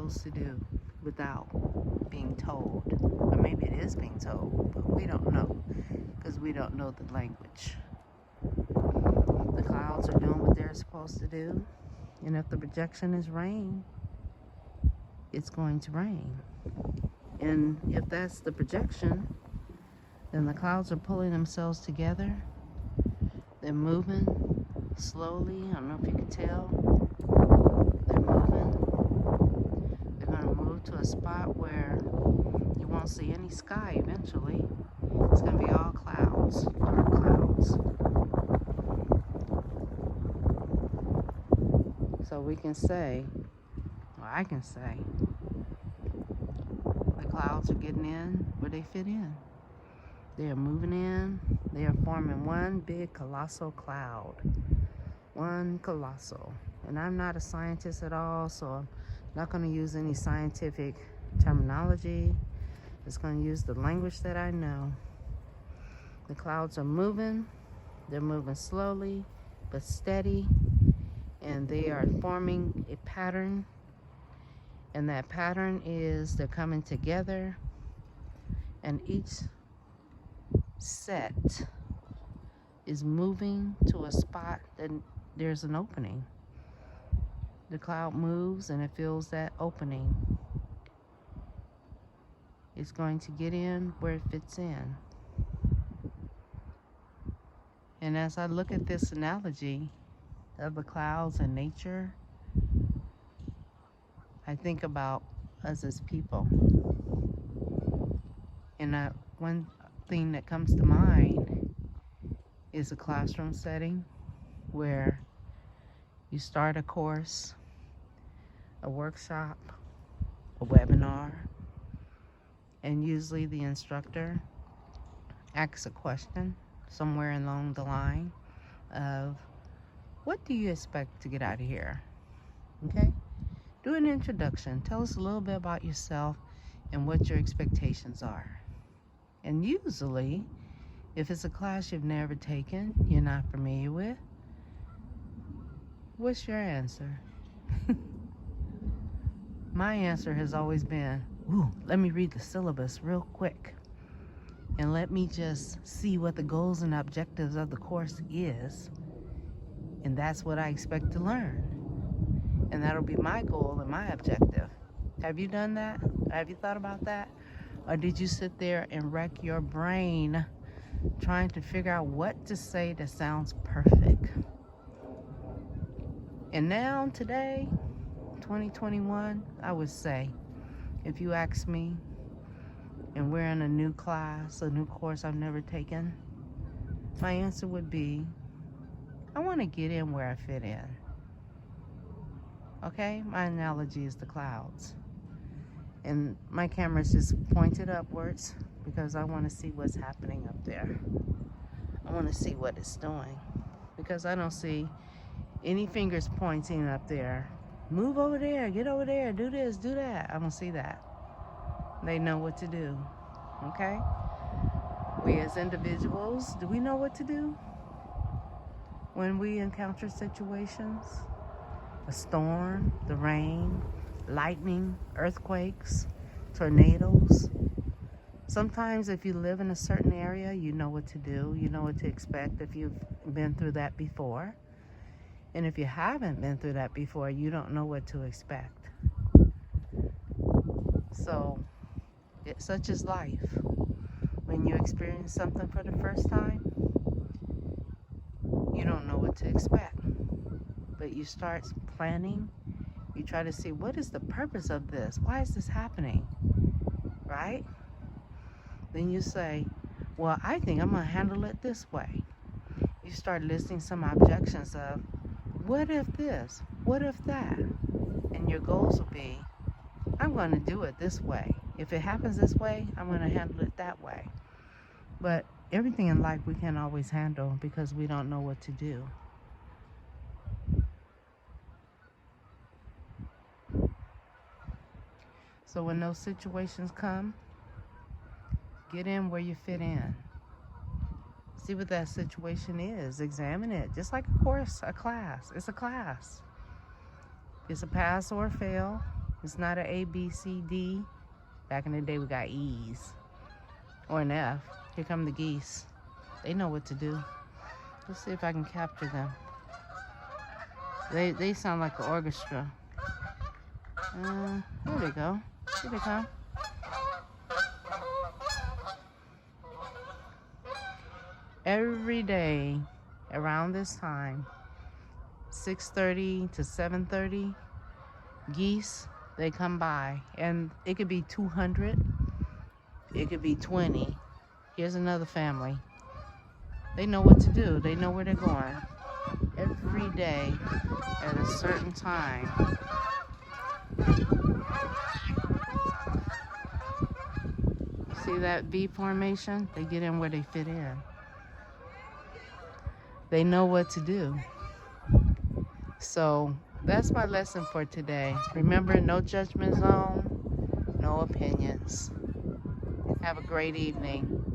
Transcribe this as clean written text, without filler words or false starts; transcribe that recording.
supposed to do without being told? Or maybe it is being told, but we don't know because we don't know the language. The clouds are doing what they're supposed to do, and if the projection is rain, it's going to rain. And if that's the projection, then the clouds are pulling themselves together. They're moving slowly. I don't know if you can tell. They're moving. They're going to move to a spot where you won't see any sky eventually. It's going to be all clouds, dark clouds. So we can say, or I can say, the clouds are getting in where they fit in. They are moving in. They are forming one big colossal cloud. One colossal. And I'm not a scientist at all, so I'm not going to use any scientific terminology. Just going to use the language that I know. The clouds are moving. They're moving slowly but steady. And they are forming a pattern. And that pattern is they're coming together. And each set is moving to a spot that there's an opening. The cloud moves and it feels that opening. It's going to get in where it fits in. And as I look at this analogy of the clouds and nature, I think about us as people. And one thing that comes to mind is a classroom setting where you start a course, a workshop, a webinar, and usually the instructor asks a question somewhere along the line of, what do you expect to get out of here? Okay? Do an introduction. Tell us a little bit about yourself and what your expectations are. And usually, if it's a class you've never taken, you're not familiar with, what's your answer? My answer has always been, ooh, let me read the syllabus real quick. And let me just see what the goals and objectives of the course is. And that's what I expect to learn. And that'll be my goal and my objective. Have you done that? Have you thought about that? Or did you sit there and wreck your brain trying to figure out what to say that sounds perfect? And now, today, 2021, I would say, if you ask me, and we're in a new class, a new course I've never taken, my answer would be, I want to get in where I fit in. Okay? My analogy is the clouds. And my camera's just pointed upwards because I want to see what's happening up there. I want to see what it's doing because I don't see any fingers pointing up there. Move over there, get over there, do this, do that. I don't see that. They know what to do. Okay? We as individuals, do we know what to do when we encounter situations? A storm, the rain, lightning, earthquakes, tornadoes. Sometimes if you live in a certain area, you know what to do. You know what to expect if you've been through that before. And if you haven't been through that before, you don't know what to expect. So, such is life. When you experience something for the first time, you don't know what to expect. But you start planning. You try to see, what is the purpose of this? Why is this happening? Right? Then you say, well, I think I'm going to handle it this way. You start listing some objections of, what if this? What if that? And your goals will be, I'm going to do it this way. If it happens this way, I'm going to handle it that way. But everything in life we can't always handle because we don't know what to do. So when those situations come, get in where you fit in. See what that situation is. Examine it. Just like a course, a class. It's a class. It's a pass or a fail. It's not an A, B, C, D. Back in the day, we got E's or an F. Here come the geese. They know what to do. Let's see if I can capture them. They sound like an orchestra. Here they go. Here they come. Every day around this time, 6:30 to 7:30, geese, they come by. And it could be 200. It could be 20. Here's another family. They know what to do. They know where they're going. Every day at a certain time. See that V formation? They get in where they fit in. They know what to do. So that's my lesson for today. Remember, no judgment zone, no opinions. Have a great evening.